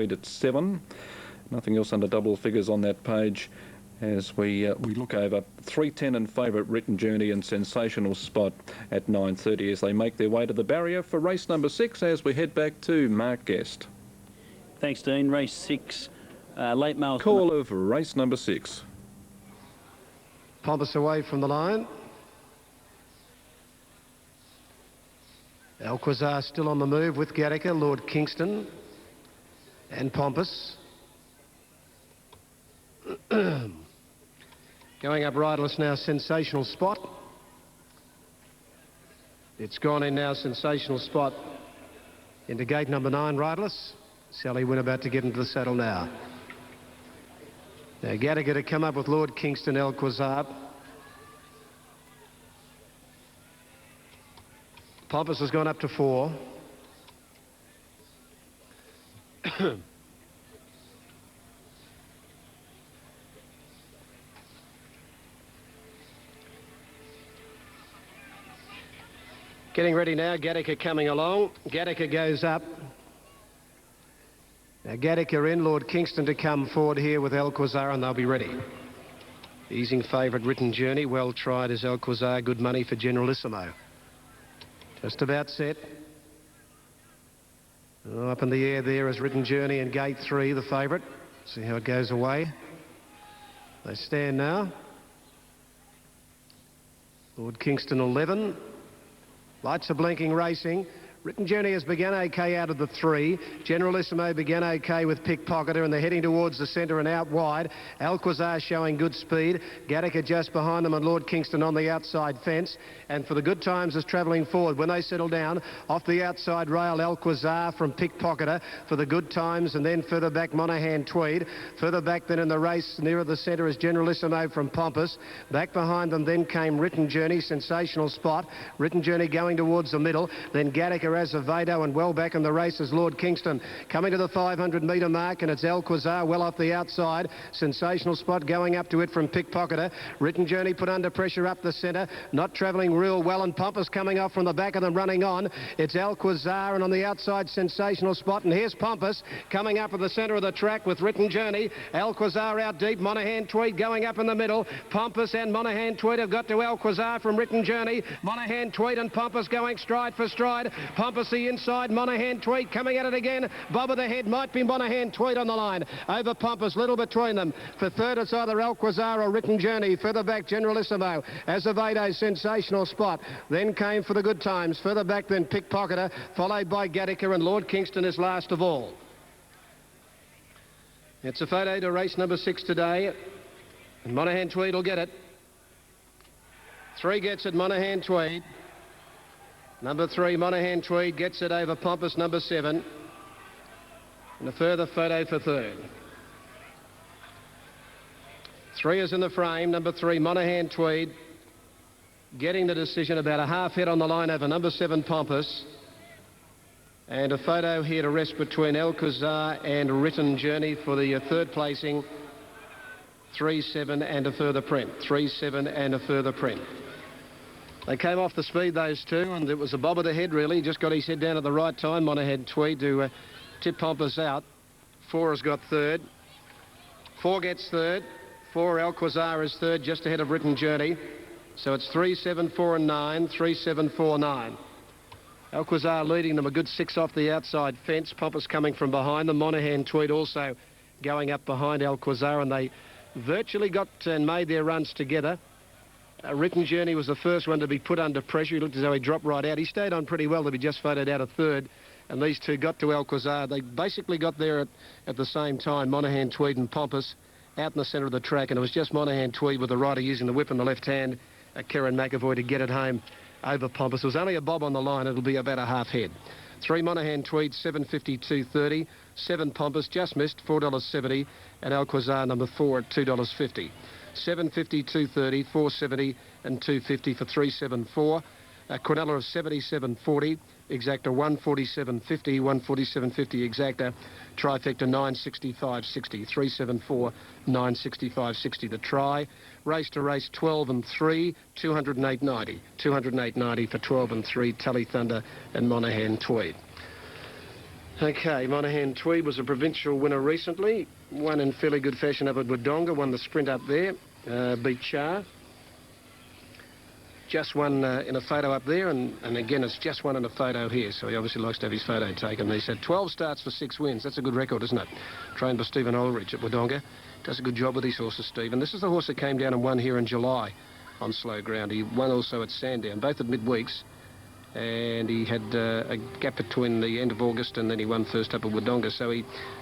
at 7. Nothing else under double figures on that page as we look over 3:10 and favourite Written Journey and Sensational Spot at 9:30 as they make their way to the barrier for race number 6 as we head back to Mark Guest. Thanks, Dean. Race 6, late mail. Call of race number 6. Pompous away from the line. Alquazar still on the move with Gattaca, Lord Kingston and Pompous. Going up riderless now, Sensational Spot. It's gone in now, Sensational Spot, into gate number 9, riderless. Sally Wynn about to get into the saddle now. Now Gattaca to come up with Lord Kingston, Alquazar. Pompous has gone up to 4. Getting ready now, Gattaca coming along. Gattaca goes up. Now Gattaca in, Lord Kingston to come forward here with Alquazar and they'll be ready. Easing favourite Written Journey, well tried as Alquazar, good money for Generalissimo. Just about set. Oh, up in the air there is Written Journey and gate 3, the favourite. See how it goes away. They stand now. Lord Kingston 11. Lights are blinking, racing. Written Journey has begun okay out of the 3. Generalissimo began okay with Pickpocketer and they're heading towards the centre and out wide. Alquazar showing good speed. Gattaca just behind them and Lord Kingston on the outside fence. And for the Good Times is travelling forward. When they settle down, off the outside rail, Alquazar from Pickpocketer for the Good Times and then further back Monaghan Tweed. Further back then in the race nearer the centre is Generalissimo from Pompous. Back behind them then came Written Journey, Sensational Spot. Written Journey going towards the middle. Then Gattaca Azevedo and well back in the race is Lord Kingston. Coming to the 500 metre mark and it's Alquazar well off the outside. Sensational Spot going up to it from Pickpocketer. Written Journey put under pressure up the centre. Not travelling real well and Pompous coming off from the back of them running on. It's Alquazar and on the outside Sensational Spot and here's Pompous coming up at the centre of the track with Written Journey. Alquazar out deep. Monaghan Tweed going up in the middle. Pompous and Monaghan Tweed have got to Alquazar from Written Journey. Monaghan Tweed and Pompous going stride for stride. Pompous the inside, Monaghan Tweed coming at it again. Bob of the head might be Monaghan Tweed on the line. Over Pompous, little between them. For third, it's either Alquazar or Written Journey. Further back, Generalissimo. Azevedo, Sensational Spot. Then came for the Good Times. Further back, then Pickpocketer, followed by Gattaca, and Lord Kingston is last of all. It's a photo to race number 6 today. And Monaghan Tweed will get it. 3 gets it, Monaghan Tweed. Number 3, Monaghan Tweed gets it over Pompous, number 7. And a further photo for third. 3 is in the frame. Number 3, Monaghan Tweed, getting the decision about a half head on the line over number 7, Pompous. And a photo here to rest between Alquazar and Written Journey for the third placing. 3-7 and a further print. 3-7 and a further print. They came off the speed, those two, and it was a bob of the head, really. He just got his head down at the right time, Monaghan Tweed, to tip Pompous out. 4 has got third. 4 gets third. 4, Alquazar is third, just ahead of Written Journey. So it's 3-7, 4 and 9, 3-7, 4, 9. Alquazar leading them a good 6 off the outside fence. Pompous coming from behind them. Monaghan Tweed also going up behind Alquazar, and they virtually got and made their runs together. Written Journey was the first one to be put under pressure. He looked as though he dropped right out. He stayed on pretty well to be just photoed out of third. And these two got to Alquazar. They basically got there at the same time, Monaghan Tweed and Pompous, out in the centre of the track. And it was just Monaghan Tweed with the rider using the whip in the left hand, Kieran McAvoy, to get it home over Pompous. It was only a bob on the line. It'll be about a half head. 3 Monaghan Tweed, $7.52.30. 7 Pompous, just missed, $4.70. And Alquazar, number 4, at $2.50. 7.52.30, 4.70 and 2.50 for 3.74. Quinella of 77.40, exacta 147.50, 147.50 exacta, trifecta 965.60, 374, 965.60 the try. Race to race 12 and 3, 208.90, 208.90 for 12 and 3, Tully Thunder and Monaghan Tweed. Okay, Monaghan Tweed was a provincial winner recently. Won in fairly good fashion up at Wodonga, won the sprint up there, beat Char. Just won in a photo up there, and again, it's just won in a photo here, so he obviously likes to have his photo taken. He's had 12 starts for 6 wins. That's a good record, isn't it? Trained by Stephen Ulrich at Wodonga. Does a good job with these horses, Stephen. This is the horse that came down and won here in July on slow ground. He won also at Sandown, both at midweeks, and he had a gap between the end of August and then he won first up at Wodonga. So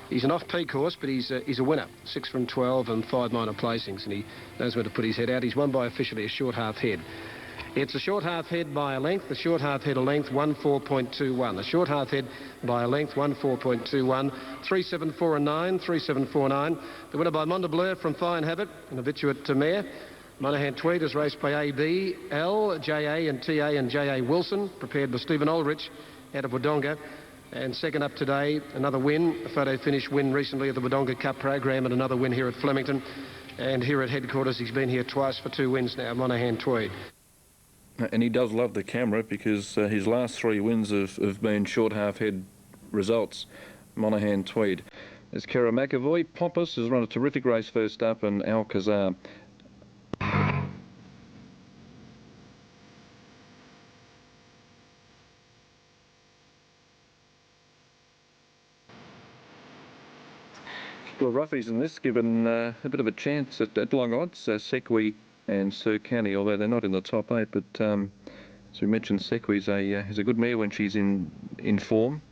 he's an off-peak horse, but he's a winner. 6 from 12 and 5 minor placings, and he knows where to put his head out. He's won by officially a short half head. It's a short half head by a length. The short half head a length 1-4.21. The short half head by a length 1-4.21. 3-7-4 and 9. 3-7-4-9. The winner by Mondeblur from Fine Habit, an habituate mare. Monaghan Tweed is raced by AB, L, JA and TA and JA Wilson, prepared by Stephen Ulrich out of Wodonga. And second up today, another win, a photo finish win recently at the Wodonga Cup program, and another win here at Flemington. And here at headquarters, he's been here twice for 2 wins now, Monaghan Tweed. And he does love the camera because his last 3 wins have been short half-head results. Monaghan Tweed. There's Kara McAvoy. Pompous has run a terrific race first up, and Alcazar. Well, roughies in this, given a bit of a chance at long odds. Sequi and Sir Canny, although they're not in the top 8, but as we mentioned, Sequi's is a good mare when she's in form,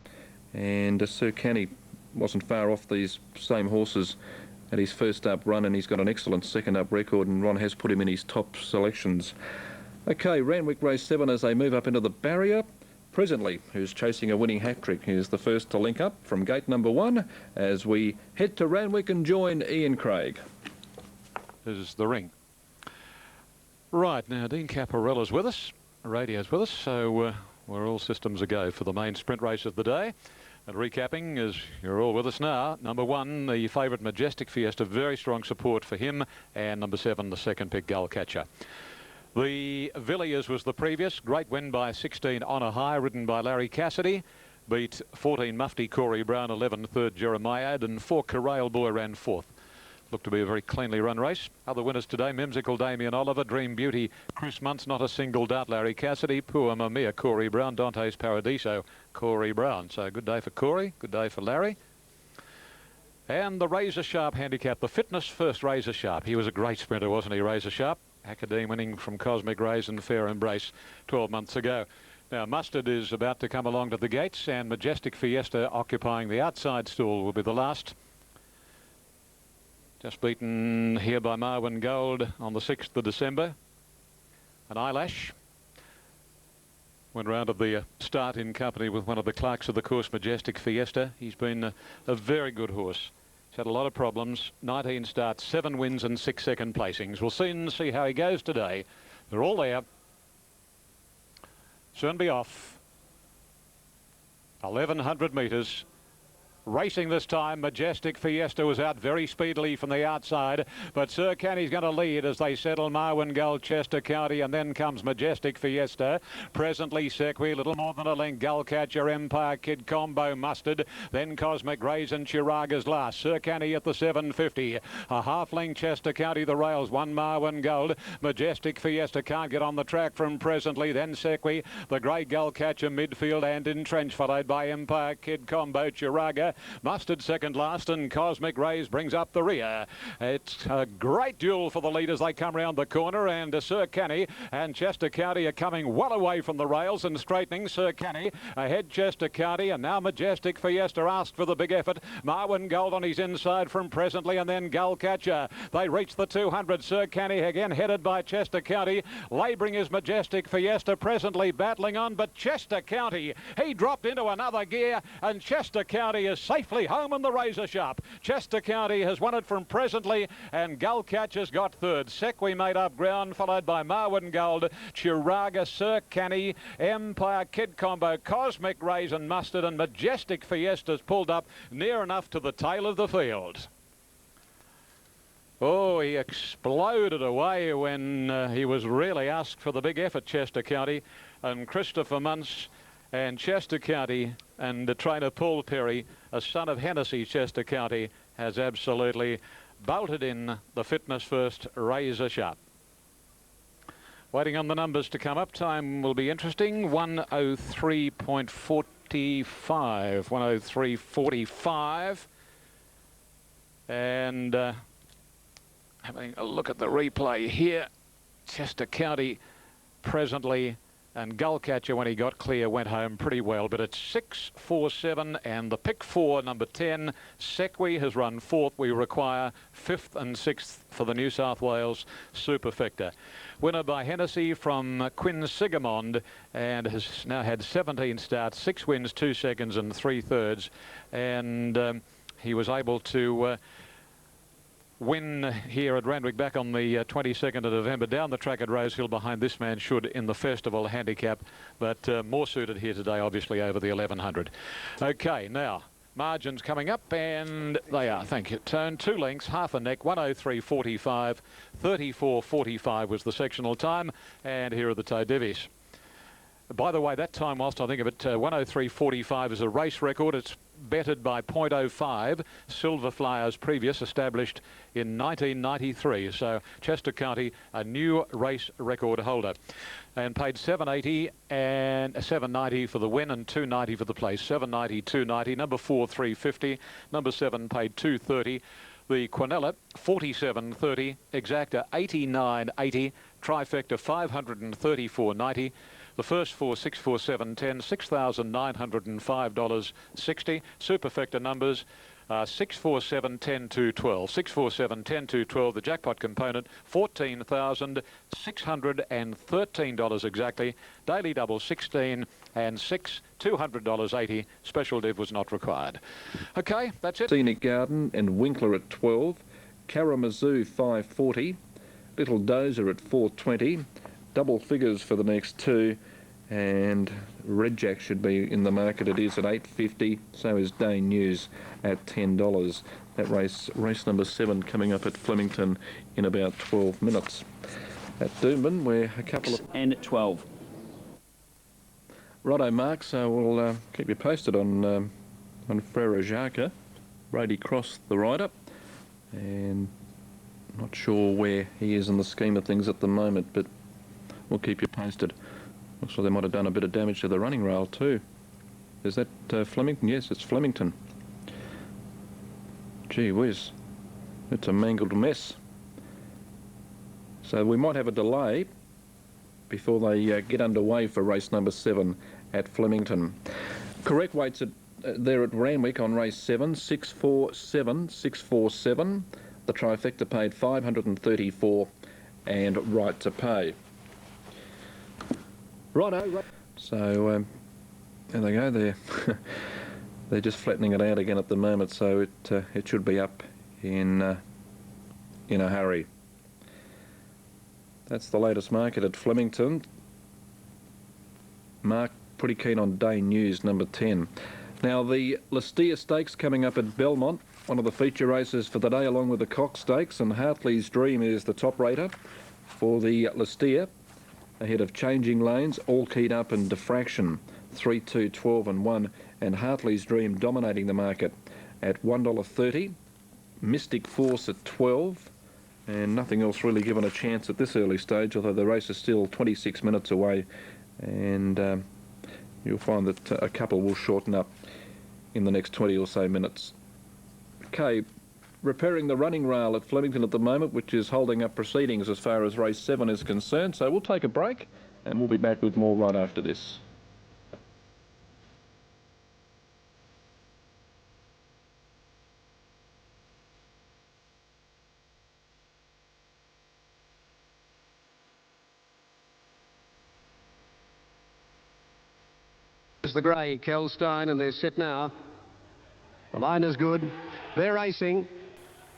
and Sir Canny wasn't far off these same horses at his first up run, and he's got an excellent second up record, and Ron has put him in his top selections. Okay, Randwick race 7 as they move up into the barrier. Presently, who's chasing a winning hat-trick, is the first to link up from gate number 1 as we head to Randwick and join Ian Craig. This is the ring. Right, now Dean Caparella's with us, radio's with us, so we're all systems a go for the main sprint race of the day. And recapping, as you're all with us now, number 1, the favourite Majestic Fiesta, very strong support for him, and number 7, the second pick, Gullcatcher. The Villiers was the previous. Great win by 16 on a high, ridden by Larry Cassidy. Beat 14 Mufti, Corey Brown, 11 third Jeremiah, and 4 Corral Boy ran 4th. Looked to be a very cleanly run race. Other winners today, Mimsicle, Damien Oliver, Dream Beauty, Chris Muntz, Not a Single Dart, Larry Cassidy, Pua Mamiya, Corey Brown, Dante's Paradiso, Corey Brown. So good day for Corey, good day for Larry. And the Razor Sharp handicap, the fitness first Razor Sharp. He was a great sprinter, wasn't he, Razor Sharp? Academe winning from Cosmic Rays and Fair Embrace 12 months ago. Now Mustard is about to come along to the gates, and Majestic Fiesta occupying the outside stall will be the last. Just beaten here by Marwin Gold on the 6th of December. An eyelash. Went round of the start in company with one of the clerks of the course, Majestic Fiesta. He's been a very good horse. He's had a lot of problems. 19 starts, 7 wins and 6 second placings. We'll soon see how he goes today. They're all there. Soon be off. 1100 metres. Racing this time, Majestic Fiesta was out very speedily from the outside, but Sir Canny's going to lead as they settle Marwin Gold, Chester County, and then comes Majestic Fiesta. Presently Sequi, little more than a length, Gullcatcher, Empire Kid, Combo, Mustard, then Cosmic Rays and Chiraga's last. Sir Canny at the 750. A half length Chester County, the rails, 1 Marwin Gold. Majestic Fiesta can't get on the track from Presently, then Sequi, the grey Gullcatcher midfield and in trench, followed by Empire Kid, Combo, Chiraga. Mustard second last, and Cosmic Rays brings up the rear. It's a great duel for the leaders. They come round the corner, and Sir Canny and Chester County are coming well away from the rails and straightening. Sir Canny ahead, Chester County, and now Majestic Fiesta asked for the big effort. Marwin Gold on his inside from Presently, and then Gullcatcher. They reach the 200. Sir Canny again headed by Chester County. Labouring is Majestic Fiesta, Presently battling on, but Chester County, he dropped into another gear, and Chester County is safely home in the Razor Sharp. Chester County has won it from Presently, and Gullcatcher's got third. Sequi made up ground, followed by Marwin Gold, Chiraga, Sir Canny, Empire Kid Combo, Cosmic Rays and Mustard, and Majestic Fiesta's pulled up near enough to the tail of the field. Oh, he exploded away when he was really asked for the big effort, Chester County, and Christopher Muntz And Chester County and the trainer Paul Perry, a son of Hennessy Chester County, has absolutely bolted in the fitness first razor sharp. Waiting on the numbers to come up. Time will be interesting. 1:03.45. 1:03.45. And having a look at the replay here, Chester County presently, and Gullcatcher, when he got clear, went home pretty well. But it's 6.47, and the pick 4, number 10, Sequi, has run 4th. We require 5th and 6th for the New South Wales Superfecta. Winner by Hennessy from Quinsigamond, and has now had 17 starts, 6 wins, 2 seconds and 3 thirds. And he was able to win here at Randwick back on the 22nd of November, down the track at Rosehill behind This Man Should in the Festival handicap, but more suited here today, obviously, over the 1100. Okay, now margins coming up, and they are, thank you, Tone, 2 lengths, half a neck, 1:03.45, 34.45 was the sectional time, and here are the toe divvies. By the way, that time, whilst I think of it, 1:03.45 is a race record. It's bettered by 0.05. Silver Flyers previous, established in 1993. So Chester County, a new race record holder. And paid $7.80 and $7.90 for the win and $2.90 for the place. $7.90, $2.90. Number 4, $3.50. Number 7 paid $2.30. The Quinella, $47.30. Exacta, $89.80. Trifecta, $534.90. The first 4, 6, 4, 7, 10, $6,905.60. Superfecta numbers 6, 4, 7, 10, 2, 12. 6, 4, 7, 10, 2, 12. The jackpot component, $14,613 exactly. Daily double, 16 and 6, $200.80. Special div was not required. Okay, that's it. Scenic Garden and Winkler at 12. Karamazoo, 5.40. Little Dozer at 4.20. Double figures for the next 2, and Red Jack should be in the market. It is at $8.50. So is Dane News at $10. That race number 7, coming up at Flemington in about 12 minutes. At Doomben, we're a couple of... And at 12. Righto, Mark. So we'll keep you posted on Frere Jacques. Brady Cross, the rider, and not sure where he is in the scheme of things at the moment, but we'll keep you posted. Looks like they might have done a bit of damage to the running rail too. Is that Flemington? Yes, it's Flemington. Gee whiz, it's a mangled mess. So we might have a delay before they get underway for race number 7 at Flemington. Correct weights there at Randwick on race 7, 647, 647. The trifecta paid $534 and right to pay. Righto. So there they go. They're just flattening it out again at the moment. So it should be up in a hurry. That's the latest market at Flemington. Mark pretty keen on Dane News, number 10. Now the Listia Stakes coming up at Belmont, one of the feature races for the day, along with the Cox Stakes, and Hartley's Dream is the top rater for the Listia, ahead of Changing Lanes, All Keyed Up and Diffraction, 3, 2, 12 and 1, and Hartley's Dream dominating the market at $1.30, Mystic Force at 12, and nothing else really given a chance at this early stage, although the race is still 26 minutes away, and you'll find that a couple will shorten up in the next 20 or so minutes. Okay, repairing the running rail at Flemington at the moment, which is holding up proceedings as far as race 7 is concerned. So we'll take a break and we'll be back with more right after this. There's the grey, Kelstein, and they're set now. The line is good. They're racing.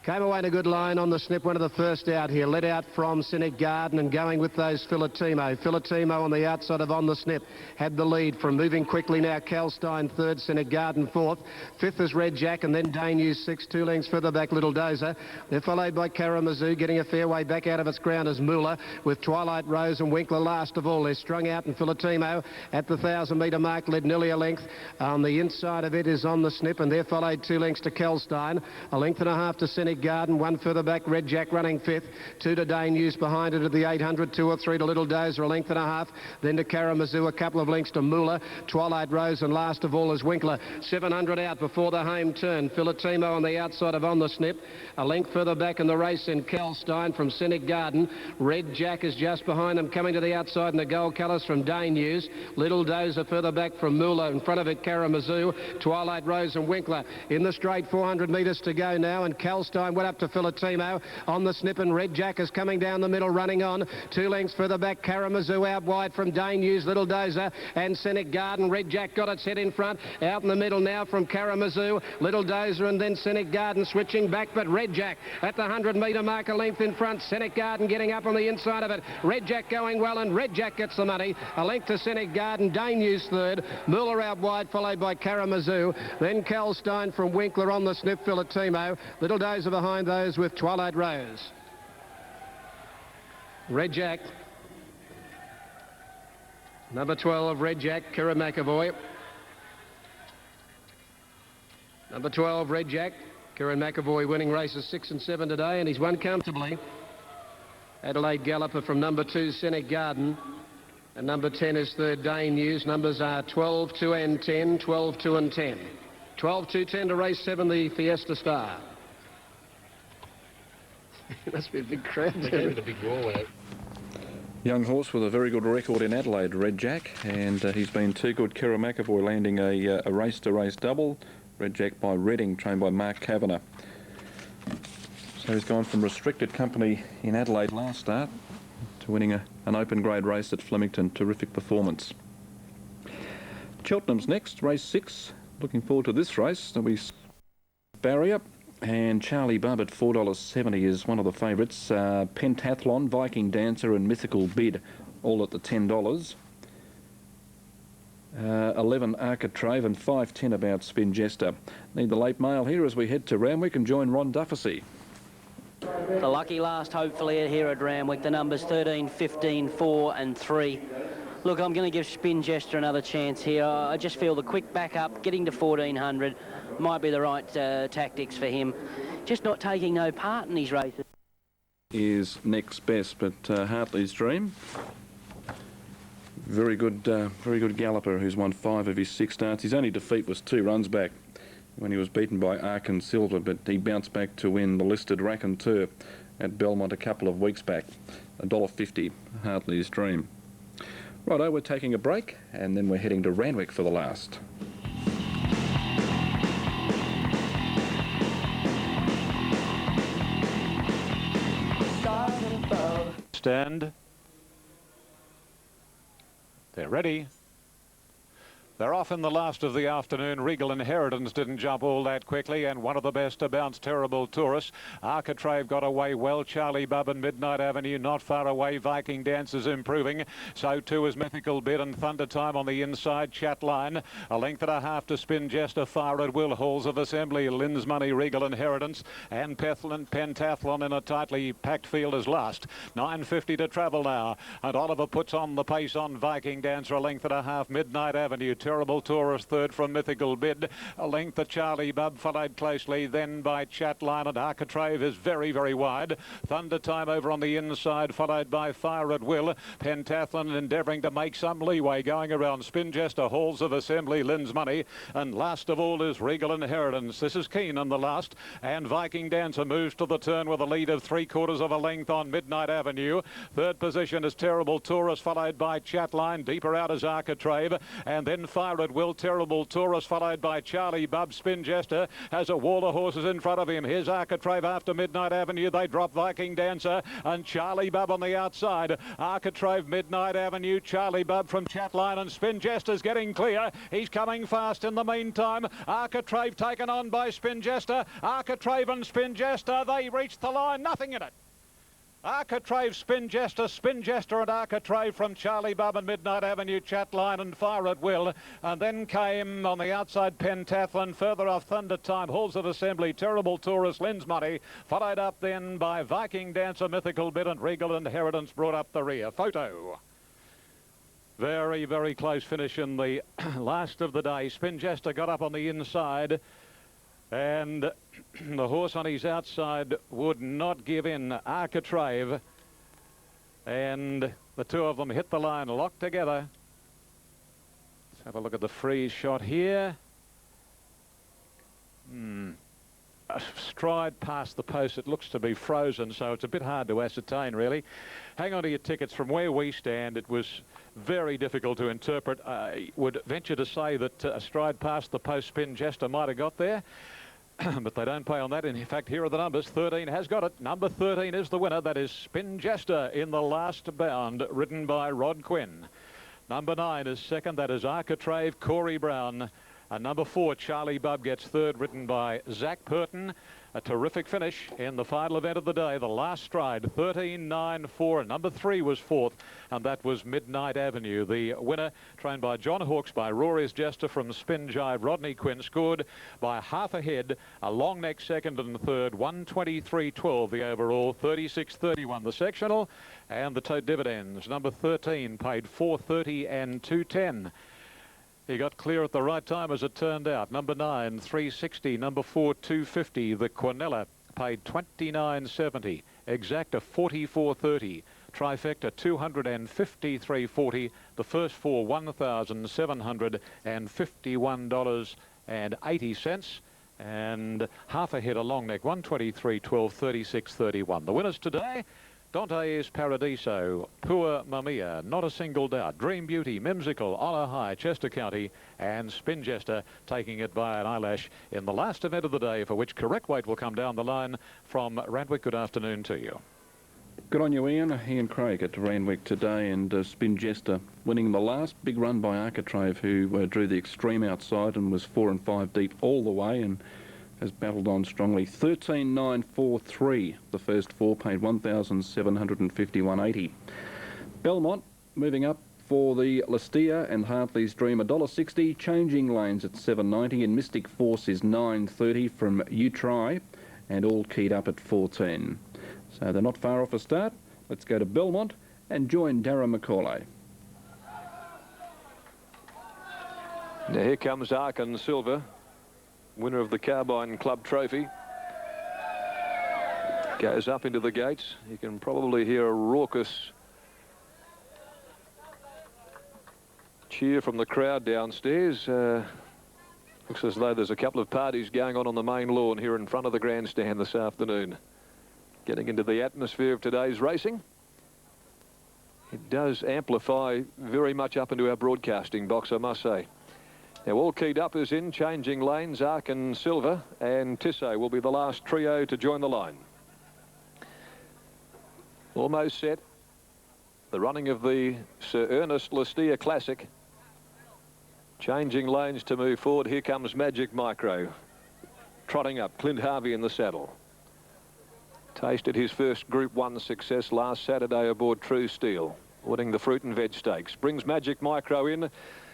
Came away in a good line on the snip, one of the first out here. Let out from Cynic Garden and going with those Filatimo. Filatimo on the outside of On the Snip had the lead from moving quickly now. Kalstein third, Cynic Garden fourth. Fifth is Red Jack and then Dane Hughes six, 2 lengths further back Little Dozer. They're followed by Karamazoo, getting a fair way back out of its ground as Moolah with Twilight Rose and Winkler last of all. They're strung out and Filatimo at the 1,000-metre mark led nearly a length. On the inside of it is On the Snip and they're followed 2 lengths to Kalstein. A length and a half to Cynic Garden, one further back Red Jack running fifth, 2 to Dane Hughes behind it at the 800, 2 or 3 to Little Dozer, a length and a half, then to Karamazoo, a couple of lengths to Moolah, Twilight Rose and last of all is Winkler. 700 out before the home turn. Filatimo on the outside of On the Snip, a length further back in the race in Kalstein from Cynic Garden. Red Jack is just behind them, coming to the outside in the gold colours from Dane Hughes. Little Dozer further back from Moolah, in front of it Karamazoo, Twilight Rose and Winkler. In the straight, 400 metres to go now, and Kalstein went up to Filatimo. On the Snip and Red Jack is coming down the middle, running on. 2 lengths further back, Karamazoo out wide from Dane Hughes, Little Dozer and Cynic Garden. Red Jack got its head in front, out in the middle now from Karamazoo, Little Dozer and then Cynic Garden switching back, but Red Jack at the 100-metre mark, a length in front. Cynic Garden getting up on the inside of it. Red Jack going well and Red Jack gets the money. A length to Cynic Garden, Dane Hughes third, Moolah out wide followed by Karamazoo, then Kalstein from Winkler. On the Snip, Filatimo, Little Dozer behind those with Twilight Rose. Red Jack, number 12, Red Jack, Kira McAvoy. Number 12, Red Jack, Kieran McAvoy winning races 6 and 7 today, and he's won comfortably. Adelaide Galloper from number 2, Cynic Garden. And number 10 is third, Dane Hughes. Numbers are 12, 2 and 10, 12, 2 and 10. 12, 2, 10 to race 7, the Fiesta Star. Must be a big crowd. A big wall out. Young horse with a very good record in Adelaide, Red Jack, and he's been too good. Kira McAvoy landing a race-to-race double. Red Jack by Reading, trained by Mark Kavanagh. So he's gone from restricted company in Adelaide last start to winning an open grade race at Flemington. Terrific performance. Cheltenham's next, race 6. Looking forward to this race. There'll be barrier. And Charlie Bubb at $4.70 is one of the favourites. Pentathlon, Viking Dancer and Mythical Bid, all at the $10. 11 Architrave and 5.10 about Spin Jester. Need the late mail here as we head to Randwick and join Ron Dufficy. The lucky last, hopefully, here at Randwick. The numbers 13, 15, 4 and 3. Look, I'm going to give Spin Jester another chance here. I just feel the quick back up, getting to 1,400, might be the right tactics for him. Just not taking no part in these races. Is next best, but Hartley's Dream. Very good galloper who's won 5 of his 6 starts. His only defeat was 2 runs back when he was beaten by Arkin Silver, but he bounced back to win the listed Raconteur at Belmont a couple of weeks back. $1.50, Hartley's Dream. Righto, we're taking a break and then we're heading to Randwick for the last. Stand. They're ready. They're off in the last of the afternoon. Regal Inheritance didn't jump all that quickly, and one of the best to bounce Terrible Tourist. Architrave got away well. Charlie Bubb and Midnight Avenue not far away. Viking Dance is improving. So too is Mythical Bid and Thunder Time on the inside. Chat Line. A length and a half to Spin Jester. Far at will. Halls of Assembly. Lynn's Money. Regal Inheritance. And Pentathlon in a tightly packed field is last. 9.50 to travel now. And Oliver puts on the pace on Viking Dancer. A length and a half. Midnight Avenue. Terrible Tourist third from Mythical Bid. A length to Charlie Bubb, followed closely then by Chatline, and Architrave is very, very wide. Thunder Time over on the inside, followed by Fire at Will. Pentathlon endeavouring to make some leeway, going around Spin Jester, Halls of Assembly, Lynn's Money, and last of all is Regal Inheritance. This is Keen on the last, and Viking Dancer moves to the turn with a lead of 3/4 of a length on Midnight Avenue. Third position is Terrible Tourist, followed by Chatline. Deeper out is Architrave, and then Fire at Will. Terrible Taurus followed by Charlie Bub. Spin Jester has a wall of horses in front of him. Here's Architrave after Midnight Avenue. They drop Viking Dancer and Charlie Bub on the outside. Architrave, Midnight Avenue, Charlie Bub from Chatline, and Spin Jester's getting clear. He's coming fast in the meantime. Architrave taken on by Spin Jester. Architrave and Spin Jester, they reach the line, nothing in it. Architrave, Spin Jester and Architrave from Charlie Bub and Midnight Avenue, Chatline and Fire at Will. And then came on the outside Pentathlon, further off Thunder Time, Halls at Assembly, Terrible Taurus, Lynn's Money, followed up then by Viking Dancer, Mythical Bit, and Regal Inheritance brought up the rear. Photo. Very, very close finish in the last of the day. Spin Jester got up on the inside, and the horse on his outside would not give in. Architrave, and the two of them hit the line locked together. Let's have a look at the freeze shot here. A stride past the post. It looks to be frozen, so it's a bit hard to ascertain, really. Hang on to your tickets. From where we stand, it was very difficult to interpret. I would venture to say that a stride past the post, Spin Jester might have got there. But they don't pay on that. In fact, here are the numbers. 13 has got it. Number 13 is the winner. That is Spin Jester in the last bound, ridden by Rod Quinn. Number 9 is second. That is Architrave, Corey Brown. And number 4, Charlie Bub, gets third, ridden by Zach Purton. A terrific finish in the final event of the day. The last stride, 13.94. Number 3 was fourth, and that was Midnight Avenue. The winner, trained by John Hawkes by Rory's Jester from Spin Jive, Rodney Quinn, scored by half a head. A long neck second and third, 123.12 the overall, 36.31 the sectional, and the tote dividends. Number 13 paid 4.30 and 2.10. He got clear at the right time, as it turned out. Number 9, 360. Number 4, 250. The Quinella paid 29.70. Exacta, 44.30. Trifecta, 253.40. The first four, $1,751.80. And half a head, a long neck, 123.12, 36.31. The winners today: Dante's Paradiso, Poor Mamiya, Not a Single Doubt, Dream Beauty, Mimsicle, Honor High, Chester County, and Spin Jester taking it by an eyelash in the last event of the day, for which correct weight will come down the line from Randwick. Good afternoon to you. Good on you, Ian. Ian Craig at Randwick today, and Spin Jester winning the last big run by Architrave, who drew the extreme outside and was 4 and 5 deep all the way, and has battled on strongly. 13.943. The first four paid 1,751.80. Belmont moving up for the Listia and Hartley's Dream, $1.60. Changing Lanes at $7.90, and Mystic Force is $9.30 from You Try, and all keyed up at 4.10. So they're not far off a start. Let's go to Belmont and join Darren McCauley. Now here comes Arkan Silver, winner of the Carbine Club Trophy. Goes up into the gates. You can probably hear a raucous cheer from the crowd downstairs. Looks as though there's a couple of parties going on the main lawn here in front of the grandstand this afternoon. Getting into the atmosphere of today's racing. It does amplify very much up into our broadcasting box, I must say. Now all keyed up is in. Changing Lanes, Arkan Silver and Tissot will be the last trio to join the line. Almost set. The running of the Sir Ernest Listia Classic. Changing Lanes to move forward. Here comes Magic Micro. Trotting up, Clint Harvey in the saddle. Tasted his first Group 1 success last Saturday aboard True Steel, winning the Fruit and Veg Stakes. Brings Magic Micro in,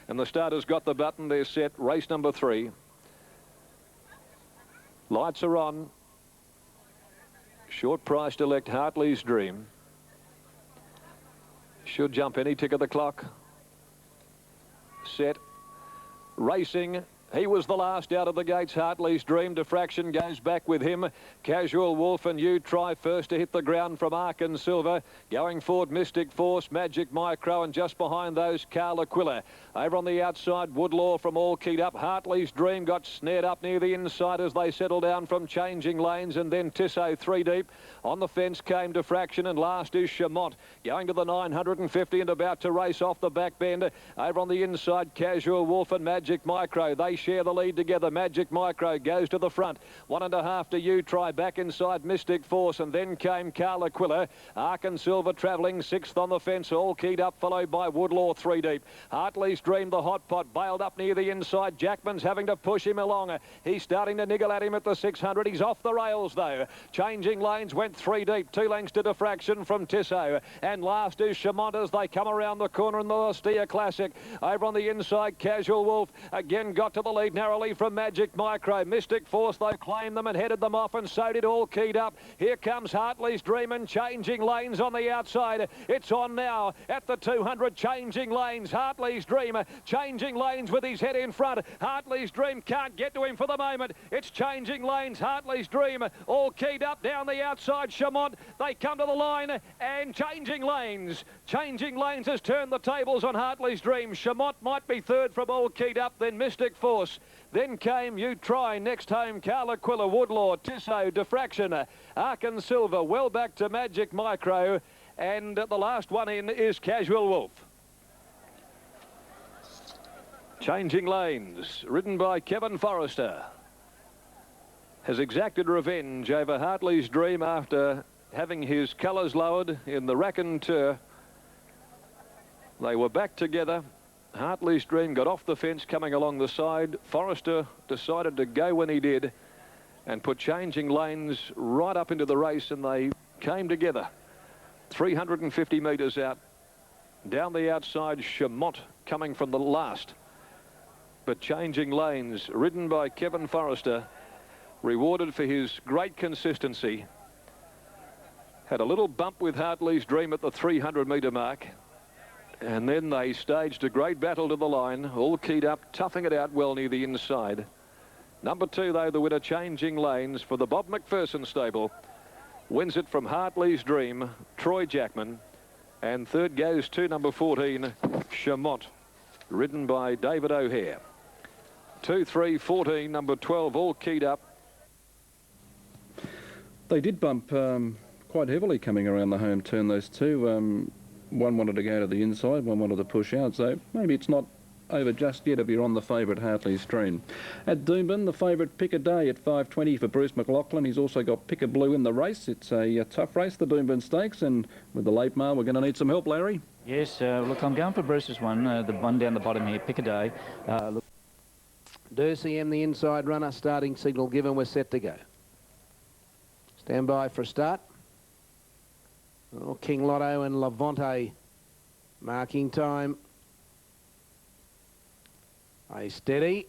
and the starter's got the button. They're set. Race number 3. Lights are on. Short price to elect Hartley's Dream. Should jump any tick of the clock. Set. Racing, He was the last out of the gates. Hartley's Dream. Diffraction goes back with him. Casual Wolf and You Try first to hit the ground from Arkin Silver. Going forward, Mystic Force, Magic Micro, and just behind those, Carla Quiller. Over on the outside, Woodlaw from All Keyed Up. Hartley's Dream got snared up near the inside as they settle down from Changing Lanes, and then Tissot 3 deep. On the fence came Diffraction, and last is Chamont. Going to the 950 and about to race off the back bend. Over on the inside, Casual Wolf and Magic Micro. They share the lead together. Magic Micro goes to the front. 1.5 to You Try. Back inside Mystic Force, and then came Carla Quiller. Arkin Silver travelling 6th on the fence. All Keyed Up, followed by Woodlaw 3 deep. Hartley's Dream, the hot pot, bailed up near the inside. Jackman's having to push him along. He's starting to niggle at him at the 600. He's off the rails though. Changing Lanes went 3 deep. 2 lengths to Diffraction from Tissot. And last is Chamont as they come around the corner in the Lustia Classic. Over on the inside, Casual Wolf again got to the lead narrowly from Magic Micro. Mystic Force, though, claimed them and headed them off, and so did All Keyed Up. Here comes Hartley's Dream and Changing Lanes on the outside. It's on now at the 200. Changing Lanes. Hartley's Dream. Changing Lanes with his head in front. Hartley's Dream can't get to him for the moment. It's Changing Lanes. Hartley's Dream. All Keyed Up down the outside. Chamont. They come to the line, and Changing Lanes. Changing Lanes has turned the tables on Hartley's Dream. Chamont might be third from All Keyed Up, then Mystic Force. Then came You Try. Next home, Carla Quiller, Woodlaw, Tissot, Diffraction, Arkin Silver, well back to Magic Micro, and the last one in is Casual Wolf. Changing Lanes, ridden by Kevin Forrester, has exacted revenge over Hartley's Dream after having his colours lowered in the raconteur. They were back together. Hartley's Dream got off the fence coming along the side. Forrester decided to go when he did and put Changing Lanes right up into the race, and they came together. 350 metres out. Down the outside, Chamont coming from the last. But Changing Lanes, ridden by Kevin Forrester, rewarded for his great consistency. Had a little bump with Hartley's Dream at the 300 metre mark. And then they staged a great battle to the line. All Keyed Up, toughing it out well near the inside. Number 2, though, the winner, Changing Lanes, for the Bob McPherson stable. Wins it from Hartley's Dream, Troy Jackman. And third goes to number 14, Chamont, ridden by David O'Hare. 2, 3, 14, number 12, All Keyed Up. They did bump quite heavily coming around the home turn, those two. One wanted to go to the inside, one wanted to push out, so maybe it's not over just yet if you're on the favourite Hartley's Dream. At Doomben, the favourite Pick a Day at 5.20 for Bruce McLaughlin. He's also got Pick a Blue in the race. It's a tough race, the Doomben Stakes, and with the late mile, we're going to need some help, Larry. Yes, look, I'm going for Bruce's one, the one down the bottom here, Pick a Day. Look. Dursey M, the inside runner, starting signal given, we're set to go. Stand by for a start. Oh, King Lotto and Levante marking time. A steady,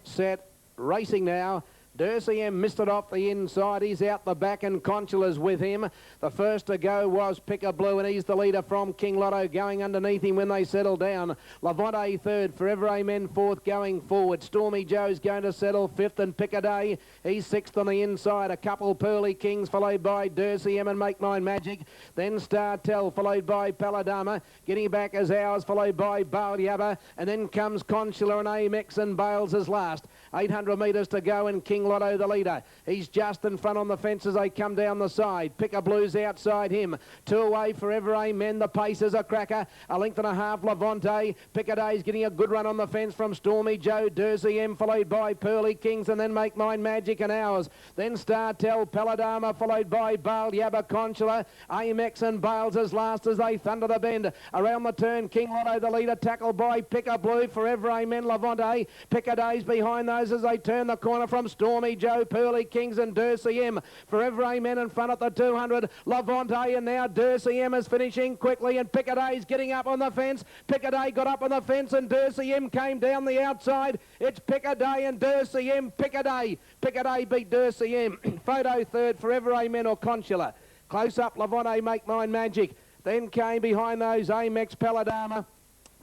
set, racing now. Dursey M missed it off the inside. He's out the back and Consula's with him. The first to go was Pick a Blue, and he's the leader from King Lotto, going underneath him when they settle down. Levante third, Forever Amen fourth going forward. Stormy Joe's going to settle fifth, and Pick a Day, he's sixth on the inside. A couple Pearly Kings followed by Dursey M and Make Mine Magic. Then Star Tell followed by Paladama. Getting back as Ours followed by Baal Yabba. And then comes Consular and Amex and Bales as last. 800 metres to go, and King Lotto the leader. He's just in front on the fence as they come down the side. Pick a Blue's outside him. 2 away, Forever Amen. The pace is a cracker. A length and a half, Levante. Pick a Day's getting a good run on the fence from Stormy Joe. Dursey M followed by Pearly Kings, and then Make Mine Magic and Ours. Then Star Tell, Paladama followed by Baal Yabba, Consular, Amex and Bales as last as they thunder the bend. Around the turn, King Lotto the leader, tackled by Pick a Blue, Forever Amen, Levante. Pick a Day's behind those as they turn the corner from Stormy Joe, Pearly Kings and Dursey M. Forever Amen in front at the 200. Levante, and now Dursey M is finishing quickly, and Pick a Day's getting up on the fence. Pick a Day got up on the fence, and Dursey M came down the outside. It's Pick a Day and Dursey M. Pick a Day. Pick a Day beat Dursey M. Photo third, Forever Amen or Consular. Close up, Levante, Make Mine Magic. Then came behind those Amex, Paladama,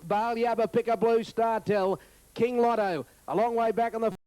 Baal Yabba, Pick a Blue, Star Tell. King Lotto, a long way back on the